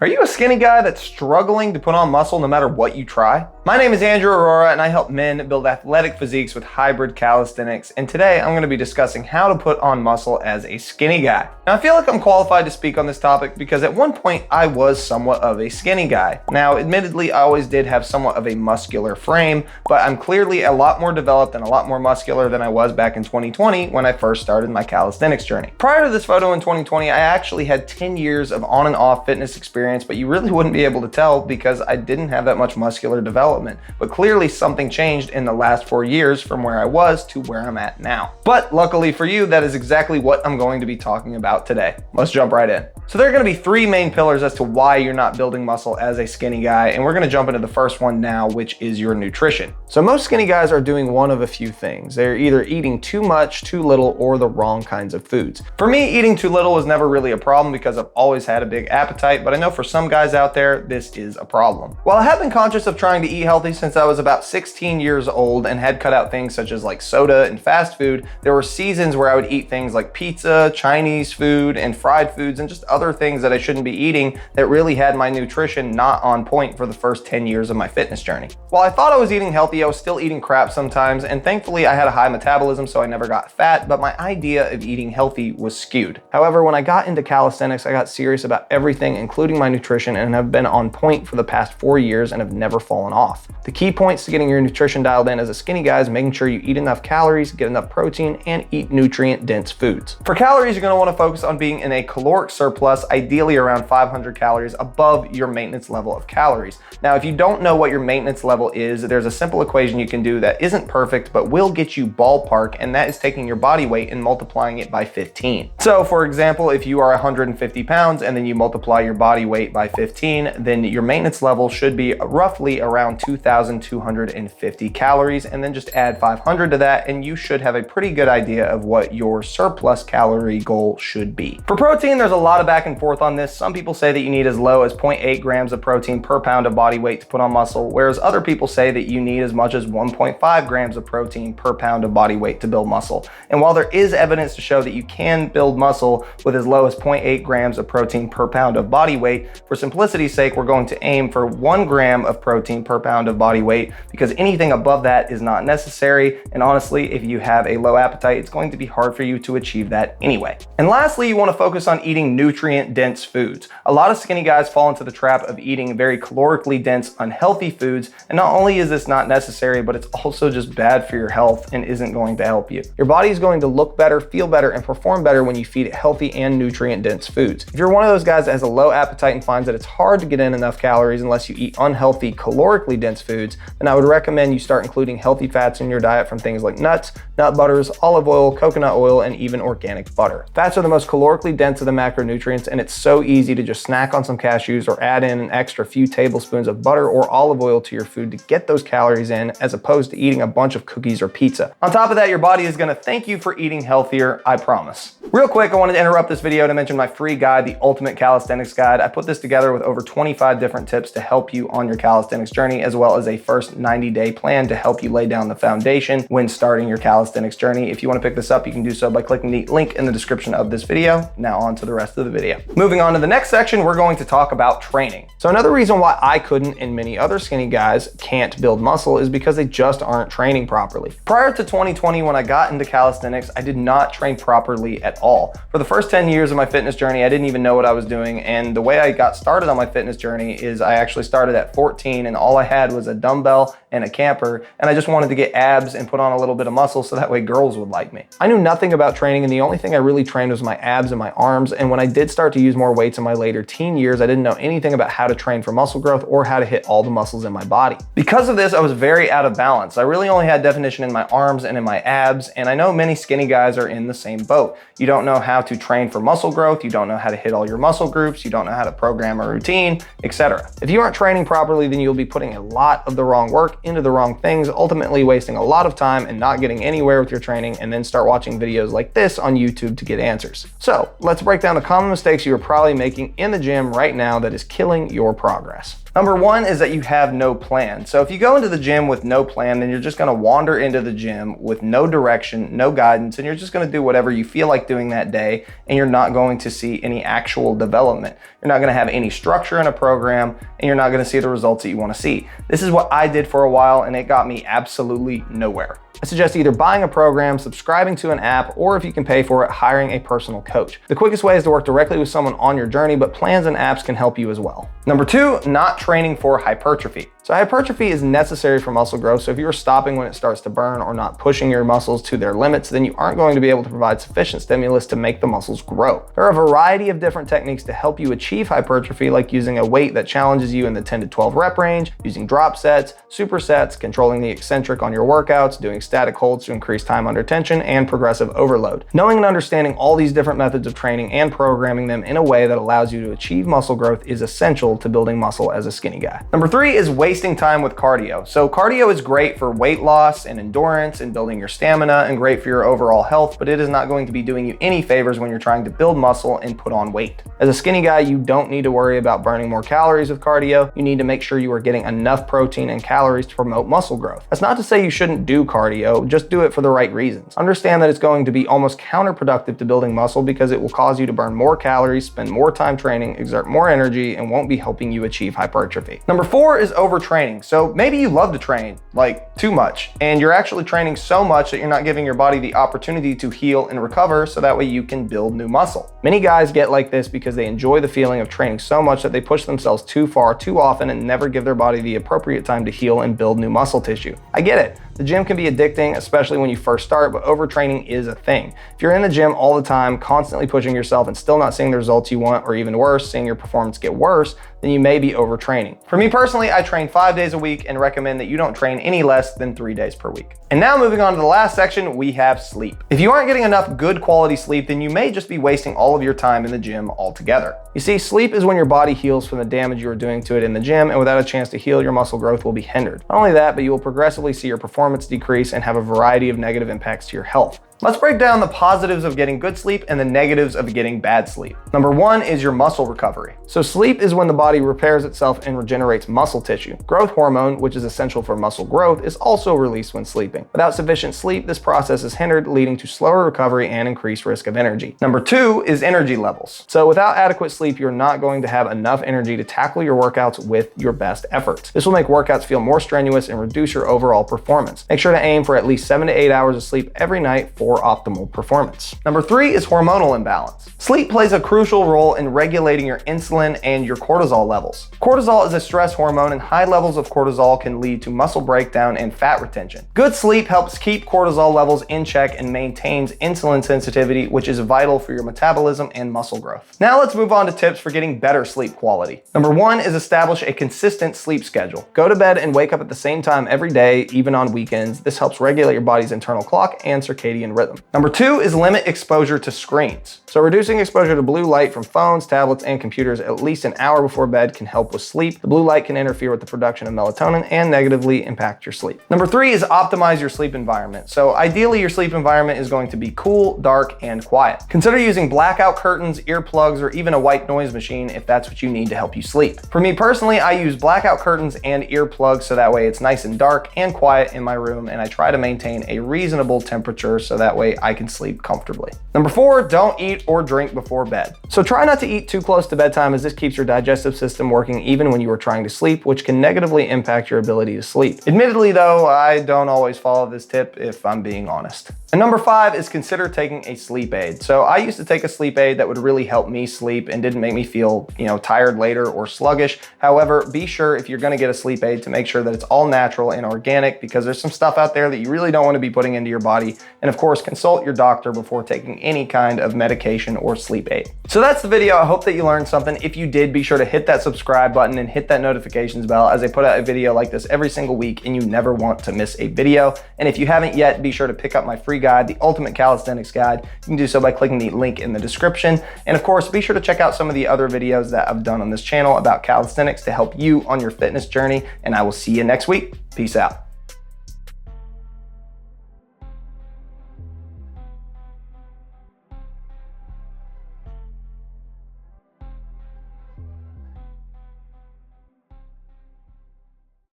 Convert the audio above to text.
Are you a skinny guy that's struggling to put on muscle no matter what you try? My name is Andrew Aurora and I help men build athletic physiques with hybrid calisthenics, and today I'm going to be discussing how to put on muscle as a skinny guy. Now I feel like I'm qualified to speak on this topic because at one point I was somewhat of a skinny guy. Now admittedly I always did have somewhat of a muscular frame, but I'm clearly a lot more developed and a lot more muscular than I was back in 2020 when I first started my calisthenics journey. Prior to this photo in 2020 I actually had 10 years of on and off fitness experience, but you really wouldn't be able to tell because I didn't have that much muscular development. But clearly something changed in the last 4 years from where I was to where I'm at now. But luckily for you, that is exactly what I'm going to be talking about today. Let's jump right in. So there are going to be 3 main pillars as to why you're not building muscle as a skinny guy, and we're going to jump into the first one now, which is your nutrition. So most skinny guys are doing one of a few things. They're either eating too much, too little, or the wrong kinds of foods. For me, eating too little was never really a problem because I've always had a big appetite, but I know for some guys out there, this is a problem. While I have been conscious of trying to eat healthy since I was about 16 years old and had cut out things such as like soda and fast food, there were seasons where I would eat things like pizza, Chinese food, and fried foods, and just other things that I shouldn't be eating that really had my nutrition not on point for the first 10 years of my fitness journey. While I thought I was eating healthy, I was still eating crap sometimes, and thankfully I had a high metabolism so I never got fat, but my idea of eating healthy was skewed. However, when I got into calisthenics, I got serious about everything, including my nutrition, and have been on point for the past 4 years and have never fallen off. The key points to getting your nutrition dialed in as a skinny guy is making sure you eat enough calories, get enough protein, and eat nutrient-dense foods. For calories, you're going to want to focus on being in a caloric surplus, ideally around 500 calories above your maintenance level of calories. Now, if you don't know what your maintenance level is, there's a simple equation you can do that isn't perfect, but will get you ballpark, and that is taking your body weight and multiplying it by 15. So, for example, if you are 150 pounds and then you multiply your body weight by 15, then your maintenance level should be roughly around 2,250 calories, and then just add 500 to that, and you should have a pretty good idea of what your surplus calorie goal should be. For protein, there's a lot of back and forth on this. Some people say that you need as low as 0.8 grams of protein per pound of body weight to put on muscle, whereas other people say that you need as much as 1.5 grams of protein per pound of body weight to build muscle. And while there is evidence to show that you can build muscle with as low as 0.8 grams of protein per pound of body weight, for simplicity's sake, we're going to aim for 1 gram of protein per pound of body weight, because anything above that is not necessary. And honestly, if you have a low appetite, it's going to be hard for you to achieve that anyway. And lastly, you want to focus on eating nutrient-dense foods. A lot of skinny guys fall into the trap of eating very calorically dense, unhealthy foods, and not only is this not necessary, but it's also just bad for your health and isn't going to help you. Your body is going to look better, feel better, and perform better when you feed it healthy and nutrient-dense foods. If you're one of those guys that has a low appetite and finds that it's hard to get in enough calories unless you eat unhealthy, calorically dense foods, then I would recommend you start including healthy fats in your diet from things like nuts, nut butters, olive oil, coconut oil, and even organic butter. Fats are the most calorically dense of the macronutrients, and it's so easy to just snack on some cashews or add in an extra few tablespoons of butter or olive oil to your food to get those calories in, as opposed to eating a bunch of cookies or pizza. On top of that, your body is going to thank you for eating healthier, I promise. Real quick, I wanted to interrupt this video to mention my free guide, The Ultimate Calisthenics Guide. I put this together with over 25 different tips to help you on your calisthenics journey, as well as a first 90-day plan to help you lay down the foundation when starting your calisthenics journey. If you want to pick this up, you can do so by clicking the link in the description of this video. Now on to the rest of the video. Moving on to the next section, we're going to talk about training. So another reason why I couldn't and many other skinny guys can't build muscle is because they just aren't training properly. Prior to 2020, when I got into calisthenics, I did not train properly at all. For the first 10 years of my fitness journey, I didn't even know what I was doing, and the way I got started on my fitness journey is I actually started at 14 and all I had was a dumbbell and a camper, and I just wanted to get abs and put on a little bit of muscle so that way girls would like me. I knew nothing about training, and the only thing I really trained was my abs and my arms, and when I did start to use more weights in my later teen years, I didn't know anything about how to train for muscle growth or how to hit all the muscles in my body. Because of this, I was very out of balance. I really only had definition in my arms and in my abs, and I know many skinny guys are in the same boat. You don't know how to train for muscle growth, you don't know how to hit all your muscle groups, you don't know how to program a routine, etc. If you aren't training properly, then you'll be putting a lot of the wrong work into the wrong things, ultimately wasting a lot of time and not getting anywhere with your training, and then start watching videos like this on YouTube to get answers. So let's break down the common mistakes you are probably making in the gym right now that is killing your progress. Number one is that you have no plan. So if you go into the gym with no plan, then you're just gonna wander into the gym with no direction, no guidance, and you're just gonna do whatever you feel like doing that day, and you're not going to see any actual development. You're not gonna have any structure in a program, and you're not gonna see the results that you wanna see. This is what I did for a while, and it got me absolutely nowhere. I suggest either buying a program, subscribing to an app, or if you can pay for it, hiring a personal coach. The quickest way is to work directly with someone on your journey, but plans and apps can help you as well. Number 2, not training for hypertrophy. So hypertrophy is necessary for muscle growth, so if you're stopping when it starts to burn or not pushing your muscles to their limits, then you aren't going to be able to provide sufficient stimulus to make the muscles grow. There are a variety of different techniques to help you achieve hypertrophy, like using a weight that challenges you in the 10 to 12 rep range, using drop sets, supersets, controlling the eccentric on your workouts, doing static holds to increase time under tension, and progressive overload. Knowing and understanding all these different methods of training and programming them in a way that allows you to achieve muscle growth is essential to building muscle as a skinny guy. Number 3 is wasting time with cardio. So cardio is great for weight loss and endurance and building your stamina and great for your overall health, but it is not going to be doing you any favors when you're trying to build muscle and put on weight. As a skinny guy, you don't need to worry about burning more calories with cardio. You need to make sure you are getting enough protein and calories to promote muscle growth. That's not to say you shouldn't do cardio, just do it for the right reasons. Understand that it's going to be almost counterproductive to building muscle because it will cause you to burn more calories, spend more time training, exert more energy, and won't be helping you achieve hypertrophy. Number 4 is overtraining. So maybe you love to train, like too much, and you're actually training so much that you're not giving your body the opportunity to heal and recover so that way you can build new muscle. Many guys get like this because they enjoy the feeling of training so much that they push themselves too far, too often, and never give their body the appropriate time to heal and build new muscle tissue. I get it. The gym can be addicting, especially when you first start, but overtraining is a thing. If you're in the gym all the time, constantly pushing yourself and still not seeing the results you want, or even worse, seeing your performance get worse, then you may be overtraining. For me personally, I train 5 days a week and recommend that you don't train any less than 3 days per week. And now moving on to the last section, we have sleep. If you aren't getting enough good quality sleep, then you may just be wasting all of your time in the gym altogether. You see, sleep is when your body heals from the damage you are doing to it in the gym, and without a chance to heal, your muscle growth will be hindered. Not only that, but you will progressively see your performance decrease and have a variety of negative impacts to your health. Let's break down the positives of getting good sleep and the negatives of getting bad sleep. Number 1 is your muscle recovery. So sleep is when the body repairs itself and regenerates muscle tissue. Growth hormone, which is essential for muscle growth, is also released when sleeping. Without sufficient sleep, this process is hindered, leading to slower recovery and increased risk of injury. Number 2 is energy levels. So without adequate sleep, you're not going to have enough energy to tackle your workouts with your best efforts. This will make workouts feel more strenuous and reduce your overall performance. Make sure to aim for at least 7 to 8 hours of sleep every night for optimal performance. Number 3 is hormonal imbalance. Sleep plays a crucial role in regulating your insulin and your cortisol levels. Cortisol is a stress hormone, and high levels of cortisol can lead to muscle breakdown and fat retention. Good sleep helps keep cortisol levels in check and maintains insulin sensitivity, which is vital for your metabolism and muscle growth. Now let's move on to tips for getting better sleep quality. Number 1 is establish a consistent sleep schedule. Go to bed and wake up at the same time every day, even on weekends. This helps regulate your body's internal clock and circadian rhythm. Number 2 is limit exposure to screens. So reducing exposure to blue light from phones, tablets, and computers at least an hour before bed can help with sleep. The blue light can interfere with the production of melatonin and negatively impact your sleep. Number 3 is optimize your sleep environment. So ideally, your sleep environment is going to be cool, dark, and quiet. Consider using blackout curtains, earplugs, or even a white noise machine if that's what you need to help you sleep. For me personally, I use blackout curtains and earplugs so that way it's nice and dark and quiet in my room, and I try to maintain a reasonable temperature so that way I can sleep comfortably. Number 4, don't eat or drink before bed. So try not to eat too close to bedtime, as this keeps your digestive system working even when you are trying to sleep, which can negatively impact your ability to sleep. Admittedly though, I don't always follow this tip if I'm being honest. And number 5 is consider taking a sleep aid. So I used to take a sleep aid that would really help me sleep and didn't make me feel, tired later or sluggish. However, be sure if you're gonna get a sleep aid to make sure that it's all natural and organic, because there's some stuff out there that you really don't want to be putting into your body. And of course, consult your doctor before taking any kind of medication or sleep aid. So that's the video. I hope that you learned something. If you did, be sure to hit that subscribe button and hit that notifications bell, as I put out a video like this every single week and you never want to miss a video. And if you haven't yet, be sure to pick up my free guide, the Ultimate Calisthenics Guide. You can do so by clicking the link in the description. And of course, be sure to check out some of the other videos that I've done on this channel about calisthenics to help you on your fitness journey. And I will see you next week. Peace out.